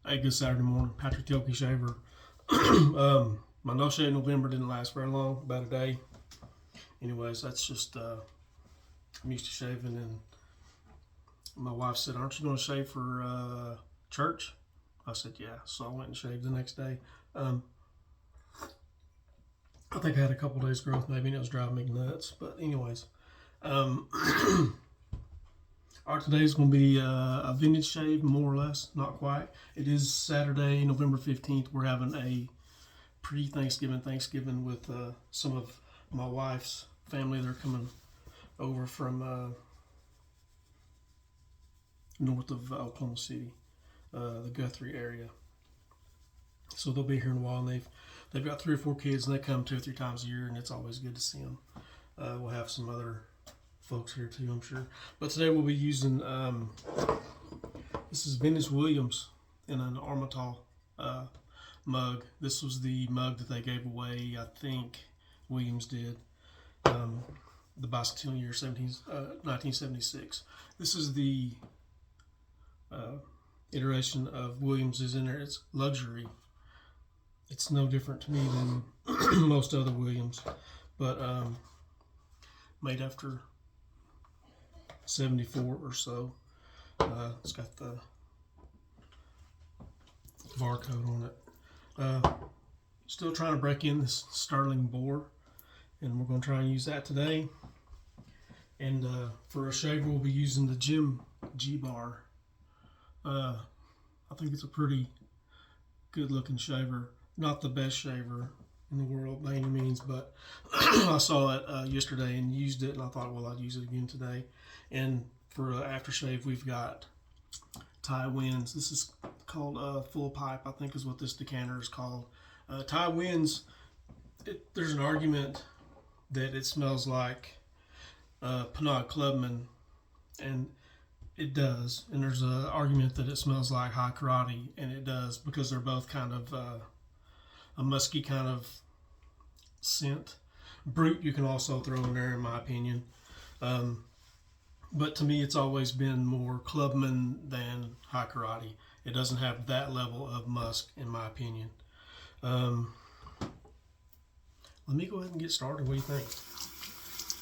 Hey, good Saturday morning. Patrick Tilke shaver. My no shave in November didn't last very long, about a day. Anyways, that's just I'm used to shaving, and my wife said, "Aren't you going to shave for church?" I said, "Yeah." So I went and shaved the next day. I think I had a couple days growth maybe, and it was driving me nuts. But anyways, our today is going to be a vintage shave, more or less, not quite. It is Saturday, November 15th. We're having a Thanksgiving with some of my wife's family. They're coming over from north of Oklahoma City, the Guthrie area. So they'll be here in a while, and they've got 3 or 4 kids, and they come 2 or 3 times a year, and it's always good to see them. We'll have some other folks here too, I'm sure. But today we'll be using this is Vintage Williams in an Armitage mug. This was the mug that they gave away, I think Williams did, the bicentennial year 1976. This is the iteration of Williams is in there. It's luxury. It's no different to me than most other Williams, but made after 74 or so. It's got the barcode on it. Still trying to break in this Stirling Boar, and we're going to try and use that today. And for a shaver, we'll be using the Jim G-Bar. I think it's a pretty good looking shaver. Not the best shaver in the world by any means, but I saw it yesterday and used it, and I thought, well, I'd use it again today. And for aftershave, we've got Ty Winds. This is called Full Pipe, I think is what this decanter is called. Ty Winds, there's an argument that it smells like Pinot Clubman, and it does. And there's an argument that it smells like High Karate, and it does, because they're both kind of a musky kind of scent. Brute you can also throw in there, in my opinion. But to me, it's always been more Clubman than High Karate. It doesn't have that level of musk, in my opinion. Let me go ahead and get started. What do you think?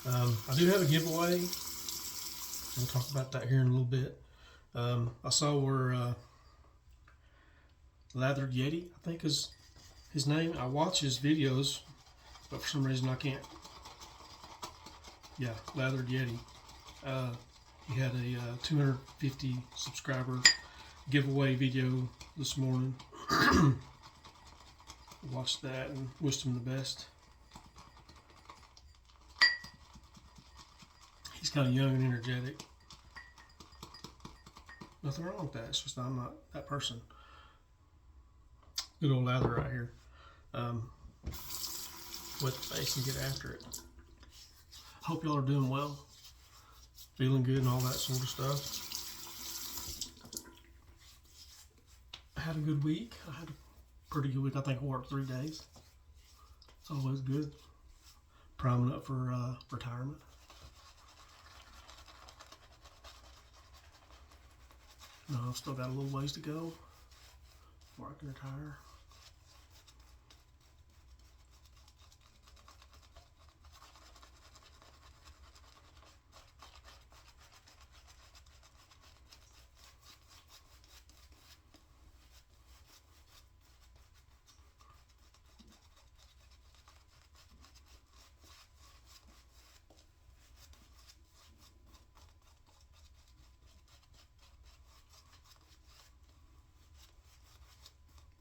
I do have a giveaway. We'll talk about that here in a little bit. I saw where Lathered Yeti, I think is his name. I watch his videos, but for some reason I can't. Yeah, Lathered Yeti. He had a 250 subscriber giveaway video this morning. Watched that and wished him the best. He's kind of young and energetic. Nothing wrong with that. It's just I'm not that person. Good old lather right here. Wet the face and get after it. Hope y'all are doing well, feeling good, and all that sort of stuff. I had a good week. I had a pretty good week. I think I worked 3 days. It's always good. Priming up for retirement. No, I've still got a little ways to go before I can retire.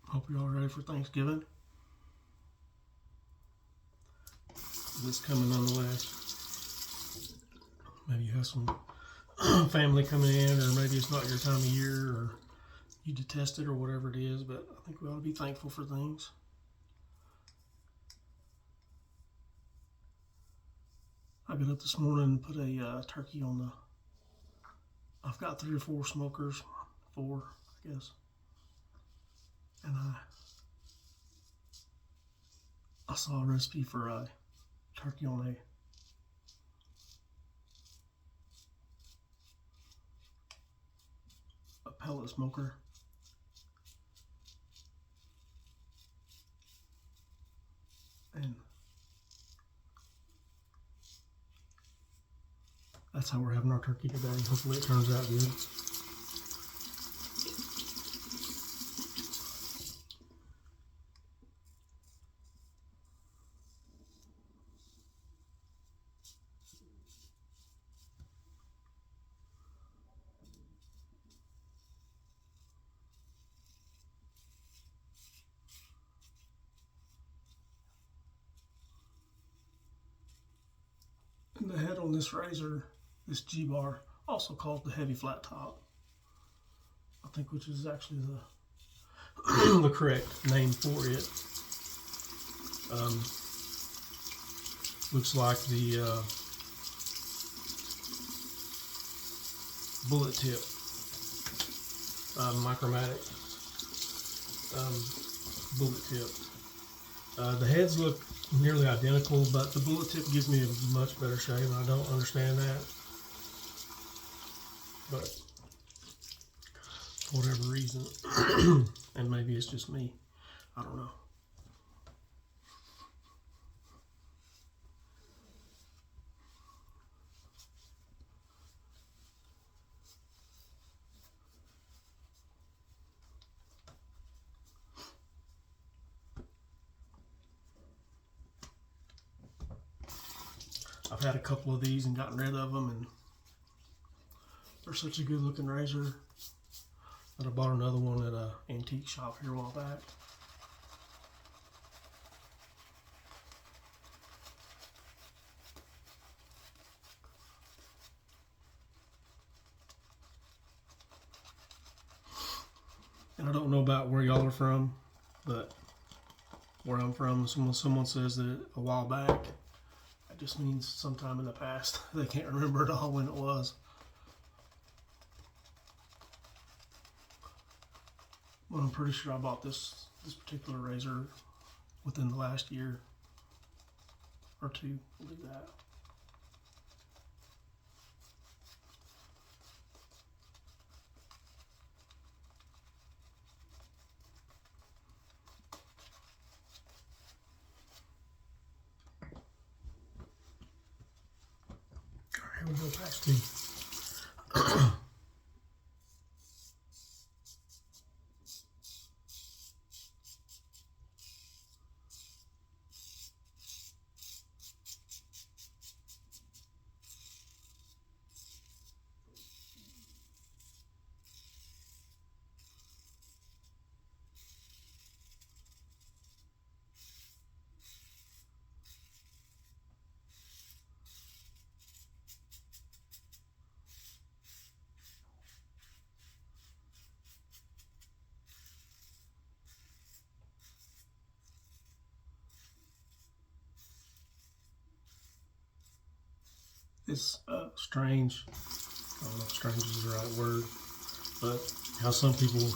Hope you're all ready for Thanksgiving. This coming nonetheless. Maybe you have some family coming in, or maybe it's not your time of year, or you detest it, or whatever it is, but I think we ought to be thankful for things. I got up this morning and put a turkey on the... I've got 3 or 4 smokers, 4, I guess. And I saw a recipe for a turkey on a pellet smoker. And that's how we're having our turkey today. Hopefully it turns out good. And the head on this razor, this G-bar, also called the heavy flat top, I think, which is actually the the correct name for it. Looks like the bullet tip micromatic bullet tip. The heads look nearly identical, but the bullet tip gives me a much better shave, and I don't understand that. But for whatever reason, and maybe it's just me, I don't know. I've had a couple of these and gotten rid of them, and they're such a good looking razor that I bought another one at an antique shop here a while back. And I don't know about where y'all are from, but where I'm from, someone says that a while back, it just means sometime in the past. They can't remember at all when it was. But I'm pretty sure I bought this particular razor within the last year or two. Look at that. All right, here we go, past two. It's strange. I don't know if strange is the right word, but how some people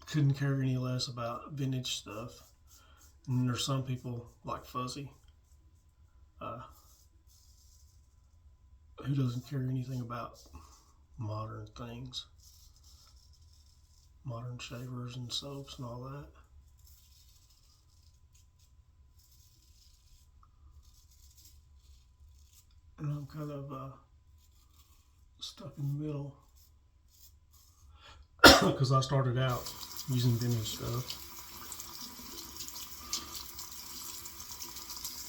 couldn't care any less about vintage stuff, and then there's some people like Fuzzy who doesn't care anything about modern things, modern shavers and soaps and all that. And I'm kind of stuck in the middle because I started out using vintage stuff.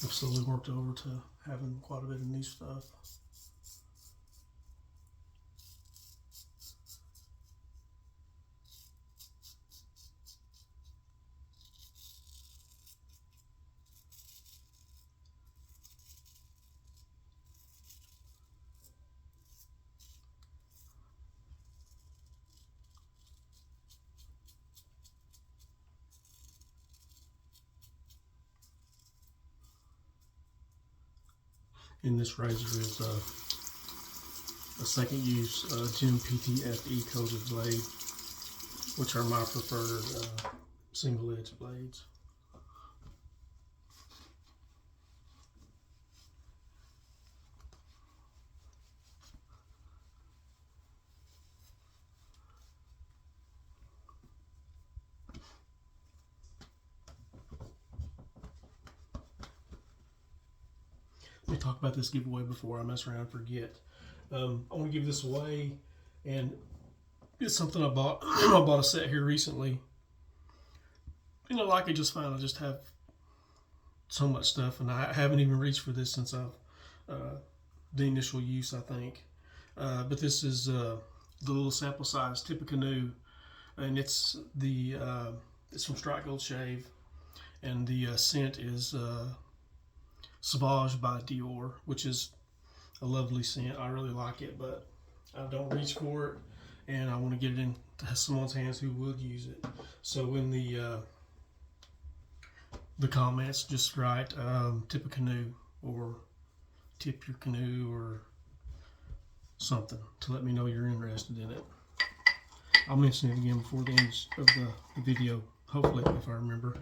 I've slowly worked over to having quite a bit of new stuff. And this razor is a second use Gem PTFE coated blade, which are my preferred single edge blades. let me talk about this giveaway before I mess around and forget. I want to give this away, and it's something I bought. I bought a set here recently. And I like it just fine. I just have so much stuff, and I haven't even reached for this since the initial use, I think. But this is the little sample size Tippecanoe, and it's from Strike Gold Shave, and the scent is Sauvage by Dior, which is a lovely scent. I really like it, but I don't reach for it, and I want to get it into someone's hands who would use it. So in the comments, just write Tippecanoe or Tip Your Canoe or something to let me know you're interested in it. I'll mention it again before the end of the video, hopefully, if I remember.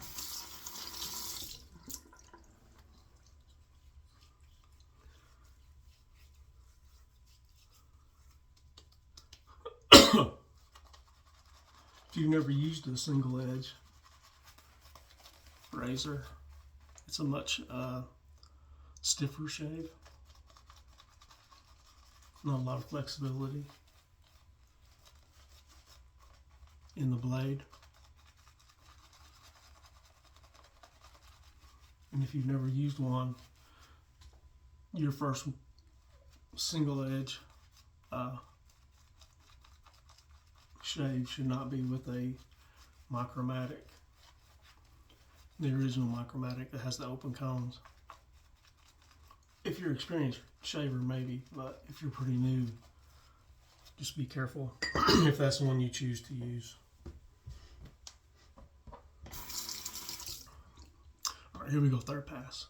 If you've never used a single edge razor, it's a much stiffer shave. Not a lot of flexibility in the blade. And if you've never used one, your first single edge shave should not be with a Micromatic. The original Micromatic that has the open cones. If you're an experienced shaver, maybe, but if you're pretty new, just be careful if that's the one you choose to use. All right, here we go, third pass.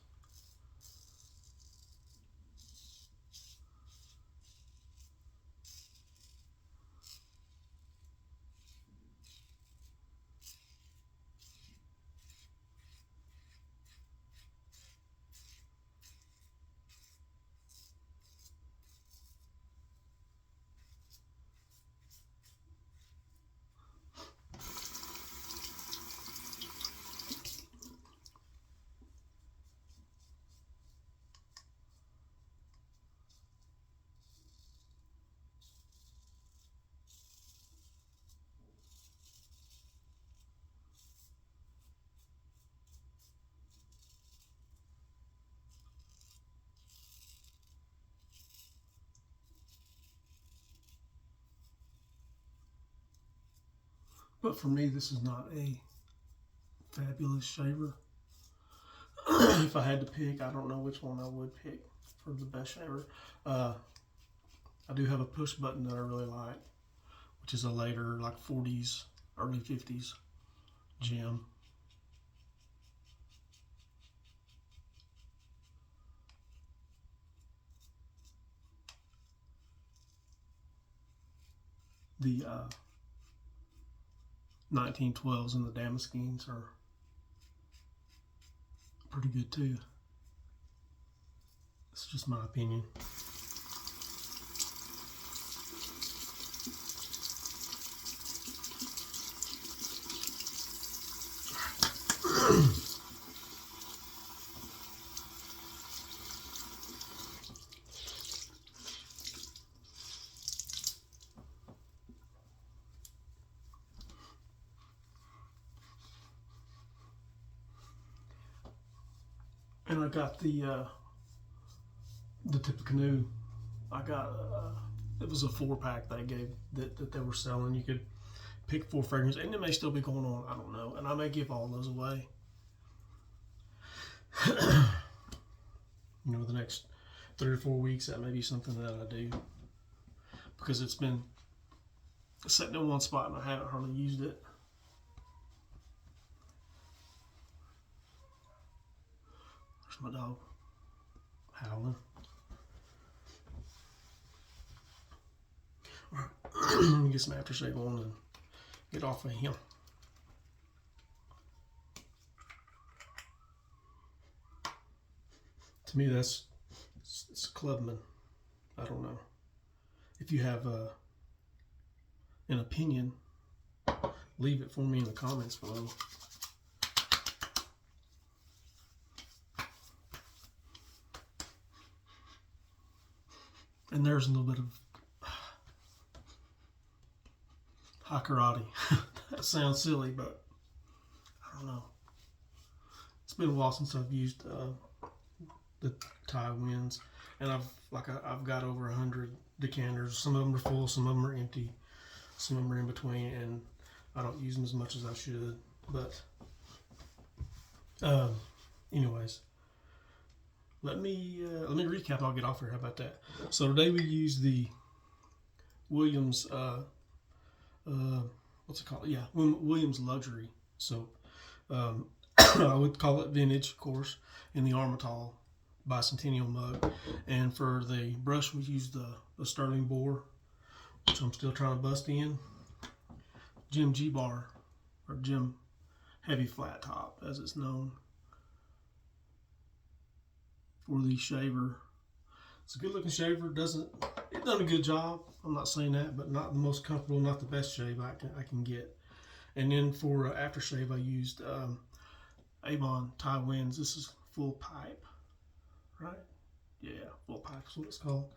But for me, this is not a fabulous shaver. If I had to pick, I don't know which one I would pick for the best shaver. I do have a push button that I really like, which is a later, like 40s, early 50s gem. The 1912s and the Damascenes are pretty good too. It's just my opinion. And I got the Tippecanoe. I got it was a 4-pack they gave that they were selling. You could pick 4 fragrances, and it may still be going on. I don't know, and I may give all those away. You know, the next 3 or 4 weeks, that may be something that I do, because it's been sitting in one spot and I haven't hardly used it. There's my dog howling. All right, let me get some aftershave on and get off of him. To me, it's a clubman. I don't know. If you have an opinion, leave it for me in the comments below. And there's a little bit of high karate. That sounds silly, but I don't know. It's been a while since I've used the tie winds, and I've got over 100 decanters. Some of them are full, some of them are empty, some of them are in between, and I don't use them as much as I should. But anyways, let me recap. I'll get off here. How about that? So today we used the Williams what's it called? Yeah, Williams Luxury soap. I would call it vintage, of course, in the Armitol bicentennial mug. And for the brush, we used the Stirling Boar, which I'm still trying to bust in. Jim G Bar, or Jim Heavy Flat Top, as it's known. For the shaver, it's a good looking shaver. It done a good job. I'm not saying that, but not the most comfortable, not the best shave I can get. And then for aftershave, I used Avon tie winds. This is full pipe, right? Yeah, full pipe is what it's called.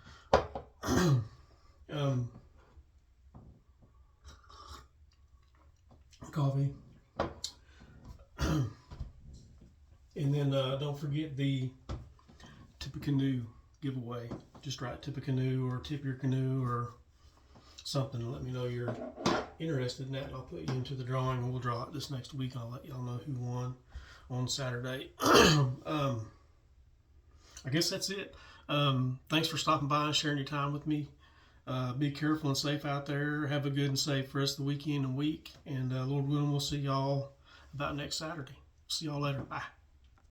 Coffee. And then don't forget the Tip a Canoe giveaway. Just write Tip a Canoe or Tip Your Canoe or something and let me know you're interested in that, and I'll put you into the drawing, and we'll draw it this next week. I'll let y'all know who won on Saturday. I guess that's it. Thanks for stopping by and sharing your time with me. Be careful and safe out there. Have a good and safe rest of the weekend and week. And Lord willing, we'll see y'all about next Saturday. See y'all later. Bye.